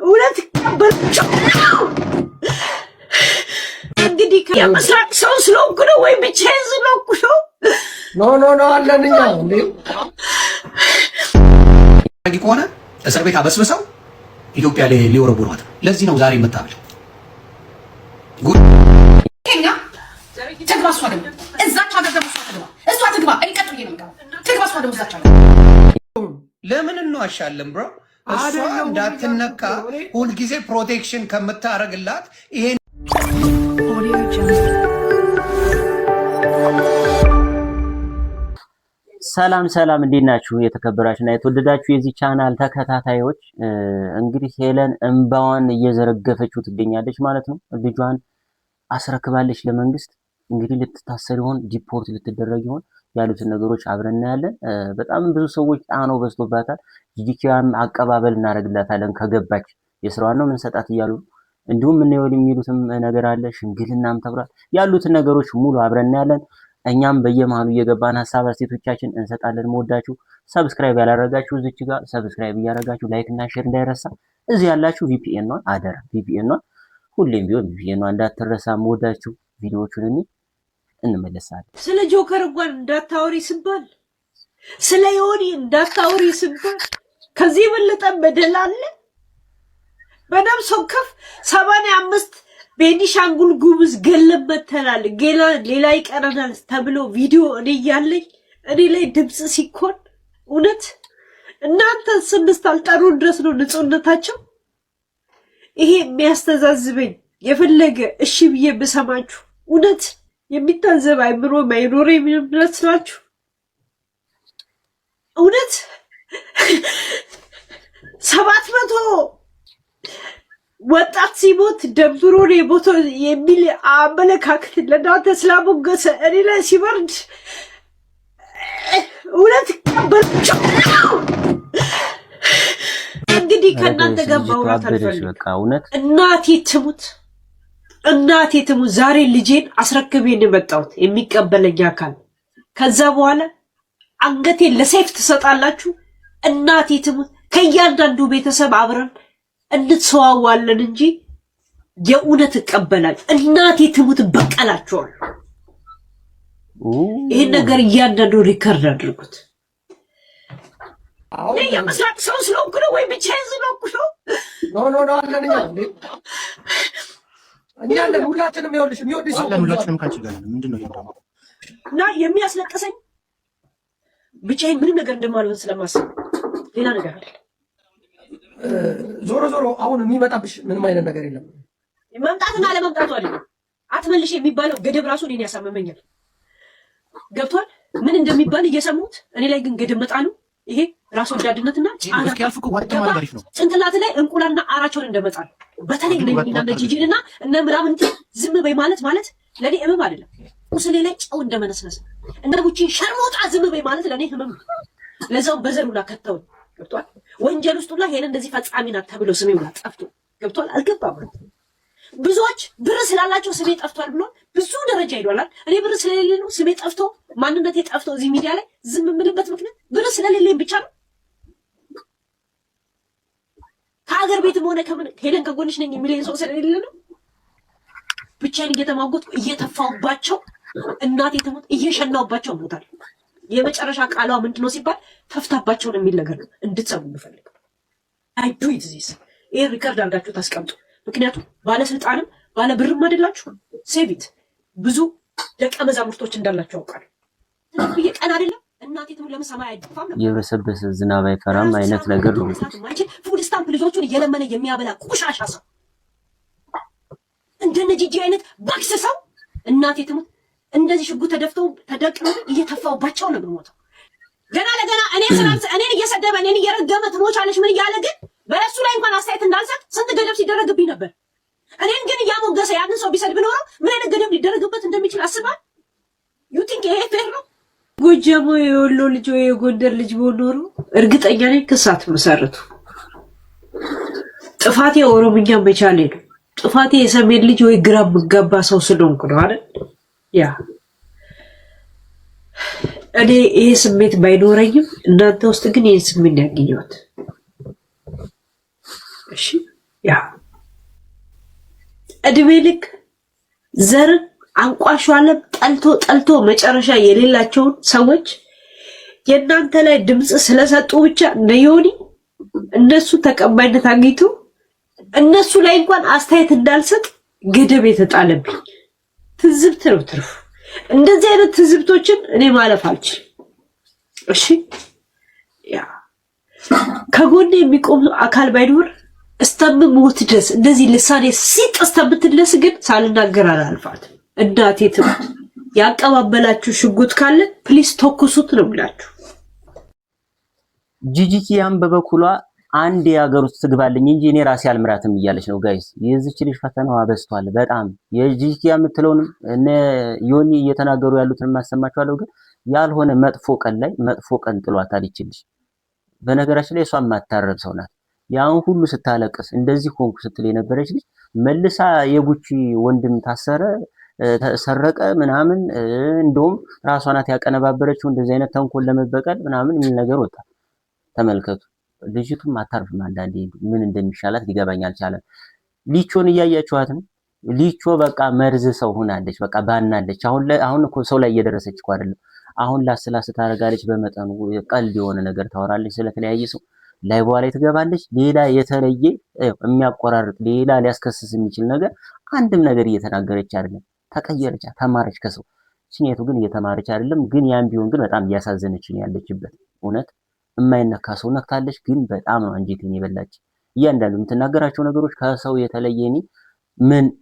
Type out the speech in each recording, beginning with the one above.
እውነት ቀበልቻው እንግዲህ ከመስራት ሰው ስለሆንኩ ነው ወይ ብቻዬን ስለሆንኩ ነው? ኖ አለንኛ እንዴ ከሆነ እስር ቤት አበስብሰው ኢትዮጵያ ላይ ሊወረውሯት። ለዚህ ነው ዛሬ መጣብለ ከኛ ተግባሷ ደግሞ እዛች ሀገር ደግሞ እሷ ትግባ እኔ ቀጥ ብዬ ነው የምገባው። ተግባሷ ደግሞ እዛች ሀገር ለምን እንዋሻለን ብሮ? እሷ እንዳትነካ ሁልጊዜ ፕሮቴክሽን ከምታረግላት ይሄን ሰላም እንዴት ናችሁ? የተከበራችሁና የተወደዳችሁ የዚህ ቻናል ተከታታዮች፣ እንግዲህ ሄለን እንባዋን እየዘረገፈችው ትገኛለች ማለት ነው። ልጇን አስረክባለች ለመንግስት። እንግዲህ ልትታሰር ይሆን ዲፖርት ልትደረግ ይሆን ያሉትን ነገሮች አብረን እናያለን። በጣም ብዙ ሰዎች ጣኖ በዝቶባታል። ጂጂኪያን አቀባበል እናደርግላታለን ከገባች የስራዋን ነው ምን ሰጣት እያሉ እንዲሁም ምን ይወል የሚሉትም ነገር አለ። ሽምግልናም ተብሏል። ያሉትን ነገሮች ሙሉ አብረን እናያለን። እኛም በየመሃሉ እየገባን ሐሳብ አስተያየቶቻችን እንሰጣለን። መወዳችሁ ሰብስክራይብ ያላረጋችሁ እዚች ጋር ሰብስክራይብ እያረጋችሁ ላይክ እና ሼር እንዳይረሳ። እዚህ ያላችሁ VPN ነው አደራ፣ VPN ነው ሁሌም ቢሆን VPN ነው እንዳትረሳ። መወዳችሁ ቪዲዮዎቹን እንመለሳለን። ስለ ጆከር እንኳን እንዳታወሪ ሲባል፣ ስለ ዮኒ እንዳታወሪ ሲባል ከዚህ የበለጠ በደል አለ? በነፍስ ወከፍ 85 ቤኒሻንጉል ጉሙዝ ገለመተናል ሌላ ይቀረናል ተብሎ ቪዲዮ እኔ ያለኝ እኔ ላይ ድምጽ ሲኮን እውነት እናንተ ስምስት አልጠሩን ድረስ ነው ንጹህነታቸው። ይሄ የሚያስተዛዝበኝ የፈለገ እሺ ብዬ ብሰማችሁ እውነት የሚታዘብ አይምሮ ማይኖር የሚመስላችሁ እውነት 700 ወጣት ሲሞት ደብሮ ነው የሞተው የሚል አመለካከት ለእናንተ ስላሞገሰ እኔ ላይ ሲበርድ እውነት ቀበልቻው። እንግዲህ ከእናንተ ጋር ማውራት አልፈልግም። እናቴ ትሙት ዛሬ ልጄን አስረክቤን የመጣሁት የሚቀበለኝ አካል። ከዛ በኋላ አንገቴን ለሰይፍ ትሰጣላችሁ። እናቴ ትሙት ከእያንዳንዱ ቤተሰብ አብረን እንድትሰዋዋለን እንጂ የእውነት እቀበላለሁ። እናቴ ትሙት በቀላቸዋል። ይሄን ነገር እያንዳንዱ ሪከርድ አድርጉት። እኔ የመስራት ሰው ስለሆንኩ ነው ወይ ብቻዬን ስለሆንኩ ነው? ኖ አለንኛ እንዴ እኛ እንደ ሁላችንም ይኸውልሽ የሚወድሽ ሰው ሁላችንም ካንቺ ጋር ነን። ምንድነው ይሄው እና የሚያስለቅሰኝ ብቻዬን ምንም ነገር እንደማልሆን ስለማስብ ሌላ ነገር አለ። ዞሮ አሁን የሚመጣብሽ ምንም አይነት ነገር የለም። መምጣትና ለመምጣቱ አይደለም አትመልሽ የሚባለው ገደብ ራሱ እኔን ያሳመመኛል። ገብቷል? ምን እንደሚባል እየሰሙት እኔ ላይ ግን ገደብ መጣሉ። ይሄ ራስ ወዳድነትና ጭንቅላት ላይ እንቁላልና አራቸውን እንደመጣል። በተለይ እነኝና ጂጂንና እነ ምናምን ዝም በይ ማለት ለኔ ህመም አይደለም። ቁስሌ ላይ ጨው እንደመነስነስ እንደ ቡቺ ሸርሞጣ ዝም በይ ማለት ለኔ ህመም። ለዛው በዘሩላ ከተው ገብቷል? ወንጀል ውስጥላ ሄለ እንደዚህ ፈጻሚ ናት ተብሎ ስሜ ሁላ ጠፍቶ ገብቷል? አልገባም። ብዙዎች ብር ስላላቸው ስሜ ጠፍቷል ብሎ ብዙ ደረጃ ሄዷል። እኔ ብር ስለሌለ ነው ስሜ ጠፍቶ ማንነቴ ጠፍቶ እዚህ ሚዲያ ላይ ዝም የምልበት ምክንያት ብር ስለሌለኝ ብቻ ነው። ከሀገር ቤትም ሆነ ከምን ሄለን ከጎንሽ ነኝ የሚለኝ ሰው ስለሌለ ነው። ብቻዬን እየተማጎትኩ እየተፋውባቸው እናቴ ትሞት እየሸናውባቸው ሞታል። የመጨረሻ ቃሏ ምንድነው ሲባል ተፍታባቸውን የሚል ነገር ነው እንድትሰሙ የምፈልገው። አይ ዱ ኢት ዚስ ይሄ ሪከርድ አድርጋችሁ ታስቀምጡ። ምክንያቱም ባለስልጣንም ባለ ብርም አይደላችሁ። ሴቪት ብዙ ደቀ መዛሙርቶች እንዳላችሁ አውቃለሁ። ትንሽ ቀን አይደለም እናቴ ትሙ ለምሰማይ አይደፋም ነው የበሰበሰ ዝናብ አይፈራም አይነት ነገር ነው። ፉድ ስታምፕ ልጆቹን እየለመነ የሚያበላ ቆሻሻ ሰው እንደነ ጂጂ አይነት ባክስ ሰው እናቴ ትሙ እንደዚህ ሽጉጥ ተደቅነው እየተፋውባቸው ነው የምሞተው። ገና ለገና እኔን እየሰደበ እኔን እየረገመ ትሞቻለሽ ምን እያለ ግን በእሱ ላይ እንኳን አስተያየት እንዳልሰጥ ስንት ገደብ ሲደረግብኝ ነበር። እኔን ግን እያሞገሰ ያንን ሰው ቢሰድብ ኖሮ ምን አይነት ገደብ ሊደረግበት እንደሚችል አስባል። ዩ ቲንክ ይሄ ፌር ነው? ጎጃሙ የወሎ ልጅ ወይ የጎንደር ልጅ ቢሆን ኖሮ እርግጠኛ ነኝ ክሳት መሰረቱ። ጥፋቴ ኦሮምኛ መቻሌ ነው። ጥፋቴ የሰሜን ልጅ ወይ ግራ ምገባ ሰው ስለሆንኩ ነው አይደል? ያ እኔ ይሄ ስሜት ባይኖረኝም እናንተ ውስጥ ግን ይሄን ስሜት ያገኘሁት። እሺ ያ እድሜ ልክ ዘር አንቋሹ ዓለም ጠልቶ መጨረሻ የሌላቸውን ሰዎች የእናንተ ላይ ድምጽ ስለሰጡ ብቻ ነዮኒ እነሱ ተቀባይነት አግኝቶ እነሱ ላይ እንኳን አስተያየት እንዳልሰጥ ገደብ የተጣለብኝ ትዝብት ነው ትርፉ። እንደዚህ አይነት ትዝብቶችን እኔ ማለፍ አልችልም። እሺ ያ ከጎኔ የሚቆም አካል ባይኖር እስተምሞት ድረስ እንደዚህ ልሳኔ ሲጥ እስተምትድረስ ግን ሳልናገር አላልፋትም። እናቴ ትሙት ያቀባበላችሁ ሽጉጥ ካለ ፕሊስ ተኩሱት ነው ብላችሁ። ጂጂኪያም በበኩሏ አንድ የሀገር ውስጥ ትግባልኝ እንጂ እኔ ራሴ አልምራትም እያለች ነው ጋይስ። የዚች ልጅ ፈተናዋ በዝቷል በጣም። የጂጂኪያ የምትለውንም እነ ዮኒ እየተናገሩ ያሉትን ማሰማችኋለሁ። ግን ያልሆነ መጥፎ ቀን ላይ መጥፎ ቀን ጥሏታል ይች ልጅ። በነገራችን ላይ እሷ የማታረብ ሰው ናት። ያን ሁሉ ስታለቅስ እንደዚህ ሆንኩ ስትል የነበረች ልጅ መልሳ የጉቺ ወንድም ታሰረ ተሰረቀ ምናምን እንደውም ራሷ ናት ያቀነባበረችው እንደዚህ አይነት ተንኮል ለመበቀል ምናምን የሚል ነገር ወጣ። ተመልከቱ። ልጅቱም አታርፍም። አንዳንዴ ምን እንደሚሻላት ሊገባኝ አልቻለም። ሊቾን እያያችኋት ነው። ሊቾ በቃ መርዝ ሰው ሆናለች። በቃ ባናለች። አሁን እኮ ሰው ላይ እየደረሰች እኮ አይደለም። አሁን ላስላስ ታረጋለች። በመጠኑ ቀልድ የሆነ ነገር ታወራለች ስለተለያየ ሰው ላይ በኋላ ትገባለች። ሌላ የተለየ የሚያቆራርጥ ሌላ ሊያስከስስ የሚችል ነገር አንድም ነገር እየተናገረች አይደለም። ተቀየረች፣ ተማረች ከሰው። ሲኔቱ ግን እየተማረች አይደለም። ግን ያን ቢሆን ግን በጣም እያሳዘነች ነው ያለችበት። እውነት የማይነካ ሰው ነክታለች። ግን በጣም ነው አንጀቴን የበላች። እያንዳንዱ የምትናገራቸው ነገሮች ከሰው የተለየ እኔ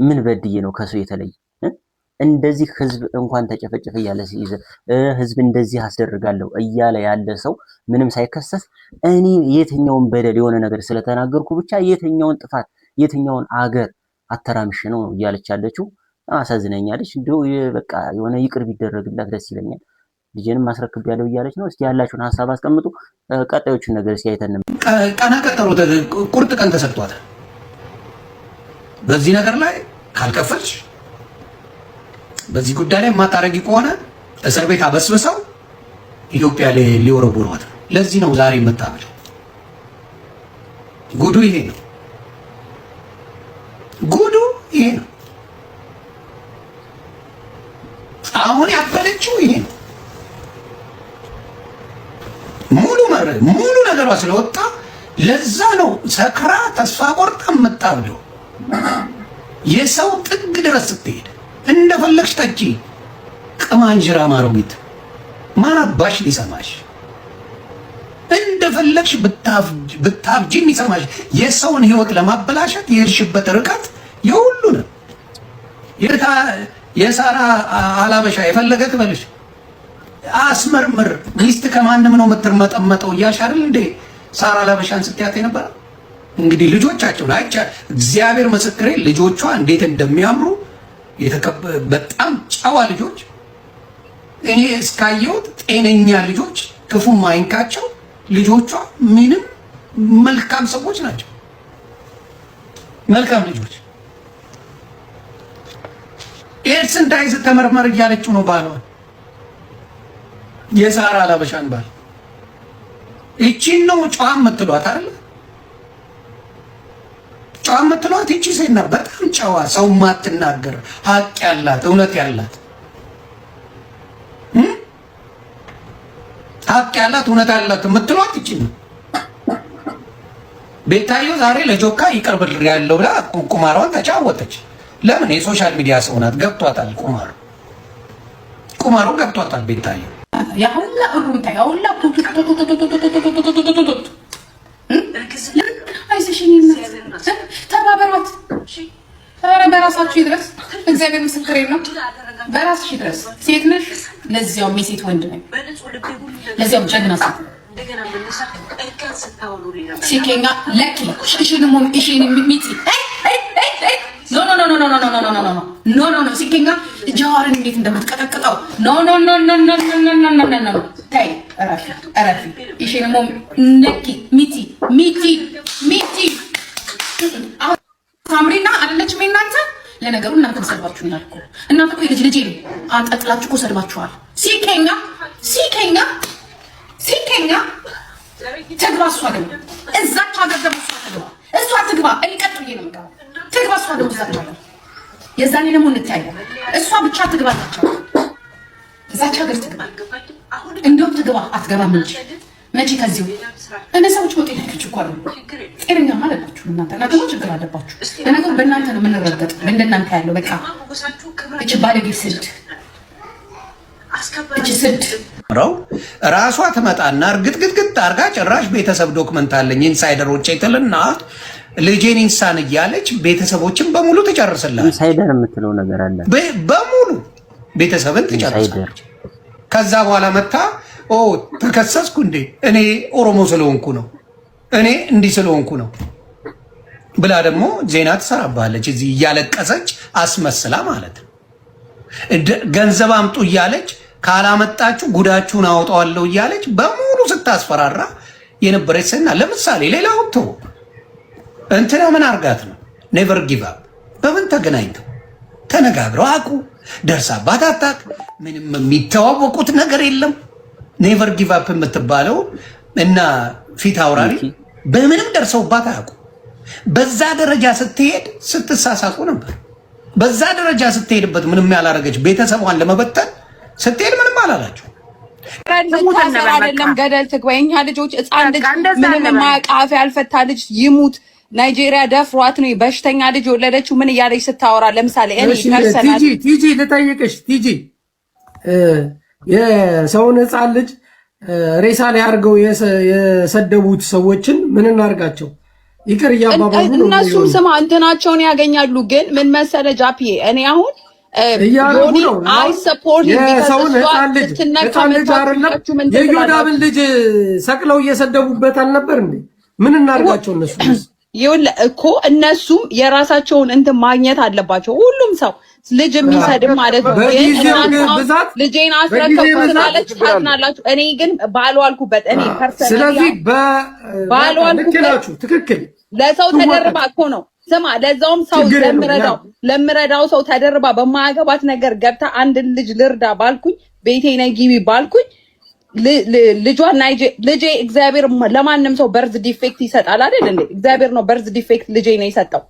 ምን በድዬ ነው ከሰው የተለየ? እንደዚህ ህዝብ እንኳን ተጨፈጨፈ እያለ ሲይዘ ህዝብ እንደዚህ አስደርጋለሁ እያለ ያለ ሰው ምንም ሳይከሰስ እኔ የትኛውን በደል የሆነ ነገር ስለተናገርኩ ብቻ የትኛውን ጥፋት የትኛውን አገር አተራምሽ ነው እያለች ያለችው አሳዝነኛለች። እንደው በቃ የሆነ ይቅር ቢደረግላት ደስ ይለኛል። ልጄንም ማስረክብ ያለው እያለች ነው። እስቲ ያላችሁን ሐሳብ አስቀምጡ። ቀጣዮቹን ነገር እስቲ አይተን ቀና ቀጠሮ ቁርጥ ቀን ተሰጥቷታል። በዚህ ነገር ላይ ካልከፈልሽ በዚህ ጉዳይ ላይ ማታረጊ ከሆነ እስር ቤት አበስብሰው ኢትዮጵያ ላይ ሊወረውሯት። ለዚህ ነው ዛሬ መጣበል። ጉዱ ይሄ ነው። ጉዱ ይሄ ነው። አሁን ያበለችው ይሄ ነው። ሙሉ ነገሯ ስለወጣ ለዛ ነው ሰክራ ተስፋ ቆርጣ መጣብለው። የሰው ጥግ ድረስ ስትሄድ እንደፈለግሽ ጠጪ ቅማንጅራ ማሮጊት ማን አባሽ ሊሰማሽ? እንደፈለግሽ ብታብጂ የሚሰማሽ? የሰውን ህይወት ለማበላሸት የሄድሽበት ርቀት የሁሉ ነው። የሳራ አላበሻ የፈለገ ክበልሽ አስመርምር ሚስት ከማንም ነው የምትርመጠመጠው እያልሽ አይደል እንዴ ሳራ አላበሻን ስትያት የነበረ? እንግዲህ ልጆቻቸው አይቻ እግዚአብሔር ምስክሬ ልጆቿ እንዴት እንደሚያምሩ በጣም ጨዋ ልጆች፣ እኔ እስካየሁት ጤነኛ ልጆች፣ ክፉ ማይንካቸው ልጆቿ ምንም መልካም ሰዎች ናቸው። መልካም ልጆች። ኤድስ እንዳይዝ ተመርመር እያለችው ነው ባሏን፣ የሳራ አላበሻን ባል። እቺን ነው ጨዋ የምትሏት አይደል? ጨዋ የምትሏት እቺ ሴት ነው። በጣም ጨዋ ሰው ማትናገር ሀቅ ያላት እውነት ያላት ሀቅ ያላት እውነት ያላት የምትሏት እቺ ነው። ቤታዮ ዛሬ ለጆካ ይቀርብል ያለው ብላ ቁማሯን ተጫወተች። ለምን? የሶሻል ሚዲያ ሰው ናት። ገብቷታል። ቁማሩ ገብቷታል። ቤታዮ ያሁላ እሩምታ ያሁላ ተባበሯት። ኧረ በራሳችሁ ይድረስ። እግዚአብሔር ምስክሬ ነው። በራስሽ ይድረስ። ሴት ነሽ፣ ለዚያውም የሴት ወንድ ነኝ፣ ለዚያውም ጀግና ሴት ሲኬኛ ለኪ ሽሽንሞ እሺን ሚቲ ኖ ሲኬኛ ጃዋርን እንዴት እንደምትቀጠቅጠው ኖ ታይ አራፊ እሺንሞ ለኪ ሚቲ ሳምሪና አይደለችም እናንተ። ለነገሩ እናንተ ተሰድባችሁኛል እኮ እናንተ እኮ ልጅ ነው አንጠጥላችሁ እኮ ሰድባችኋል። ሲኬኛ ትግባ እሷ ደግሞ እዛች ሀገር ደግሞ እሷ ትግባ። እሷ ትግባ፣ እኔ ቀጥ ብዬ ነው የምገባው። ትግባ፣ እሷ ደግሞ ትዛቻለች። የዛኔ ደግሞ እንታያለን። እሷ ብቻ ትግባ ናቸው እዛች ሀገር ትግባ። እንደውም ትግባ አትገባም እንጂ መቼ ከዚሁ እነዚህ ሰዎች ወጤ ልጆች እኮ አሉ። ጤነኛ ማለት ናችሁ እናንተ። ነገሩ ችግር አለባችሁ። ለነገሩ በእናንተ ነው የምንረገጥ። እንደናንተ ያለው በቃ እች ባለጌ ስድ እች ስድ ራሷ ትመጣና እርግጥግጥግጥ አርጋ ጭራሽ ቤተሰብ ዶክመንት አለኝ ኢንሳይደሮቼ ትልና ልጄን ኢንሳን እያለች ቤተሰቦችን በሙሉ ትጨርስላለች። ኢንሳይደር የምትለው ነገር አለ። በሙሉ ቤተሰብን ትጨርሳለች። ከዛ በኋላ መታ ተከሰስኩ እንዴ እኔ ኦሮሞ ስለሆንኩ ነው እኔ እንዲህ ስለሆንኩ ነው ብላ ደግሞ ዜና ትሰራባለች። እዚህ እያለቀሰች አስመስላ ማለት ነው። ገንዘብ አምጡ እያለች ካላመጣችሁ ጉዳችሁን አወጣዋለሁ እያለች በሙሉ ስታስፈራራ የነበረች ሰና ለምሳሌ ሌላው እንትና ምን አርጋት ነው ኔቨር ጊቭ አፕ በምን ተገናኝተው ተነጋግረው አቁ ደርሳባት አታቅ ምንም የሚተዋወቁት ነገር የለም። ኔቨር ጊቭ አፕ የምትባለው እና ፊት አውራሪ በምንም ደርሰውባት አያውቁ። በዛ ደረጃ ስትሄድ ስትሳሳቁ ነበር። በዛ ደረጃ ስትሄድበት ምንም ያላረገች ቤተሰቧን ለመበተን ስትሄድ ምንም አላላቸው። አይደለም ገደል ትግባ። የኛ ልጆች ሕፃን ልጅ ምንም የማያውቅ አፍ ያልፈታ ልጅ ይሙት ናይጄሪያ ደፍሯት ነው በሽተኛ ልጅ ወለደችው። ምን እያለች ስታወራ ለምሳሌ እኔ ፐርሰናል ቲጂ ልጠይቅሽ ቲጂ የሰውን ሕፃን ልጅ ሬሳ ላይ አድርገው የሰደቡት ሰዎችን ምን እናርጋቸው? ይቅር እያባባሉ ነው። እነሱም ስማ እንትናቸውን ያገኛሉ። ግን ምን መሰለ ጃፒዬ እኔ አሁን እያረጉ ነው። የሰውን ሕፃን ልጅ አይደለም የዮዳብን ልጅ ሰቅለው እየሰደቡበት አልነበር እንዴ? ምን እናርጋቸው? እነሱ ይኸውልህ እኮ እነሱም የራሳቸውን እንትን ማግኘት አለባቸው። ሁሉም ሰው ልጅ የሚሰድብ ማለት ነው። ልጄን አስረከብኩ ስላለች ታዝናላችሁ። እኔ ግን ባልዋልኩበት እኔ ፐርሰናል ስለዚህ ባልዋልኩበት ትክክል ለሰው ተደርባ እኮ ነው። ስማ ለዛውም ሰው ለምረዳው ሰው ተደርባ በማያገባት ነገር ገብታ አንድ ልጅ ልርዳ ባልኩኝ ቤቴ ነይ ግቢ ባልኩኝ ልጇን ልጄ እግዚአብሔር ለማንም ሰው በርዝ ዲፌክት ይሰጣል አይደል እንዴ? እግዚአብሔር ነው በርዝ ዲፌክት ልጄ ነው የሰጠው።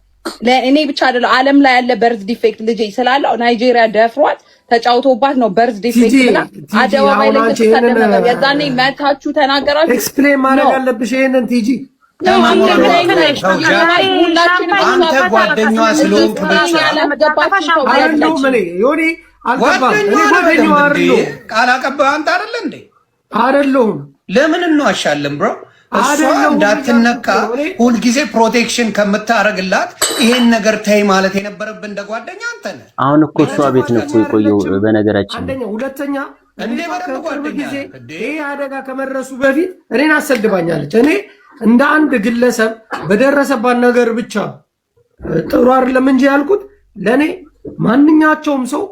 ለእኔ ብቻ አይደለም ዓለም ላይ ያለ በርዝ ዲፌክት ልጄ ስላለው ናይጄሪያ ደፍሯት ተጫውቶባት ነው በርዝ ዲፌክት ብላ አደባባይ ላይ ተሰደበ። የዛኔ መታችሁ ተናገራችሁ። ኤክስፕሌን ማድረግ አለብሽ ይሄንን ቲጂ። አንተ ጓደኛዋ ስለሆንክ ብቻ ቃል አቀባዩ አንተ አይደለ እንዴ? አይደለሁም። ለምን እንዋሻለን ብሮ? እሷ እንዳትነካ ሁልጊዜ ፕሮቴክሽን ከምታረግላት ይሄን ነገር ተይ ማለት የነበረብህ እንደ ጓደኛ አንተ ነህ። አሁን እኮ እሷ ቤት ነው እኮ የቆየው በነገራችን። አንደኛ ሁለተኛ ጊዜ ይሄ አደጋ ከመድረሱ በፊት እኔን አሰድባኛለች። እኔ እንደ አንድ ግለሰብ በደረሰባት ነገር ብቻ ጥሩ አይደለም እንጂ ያልኩት ለኔ ማንኛቸውም ሰው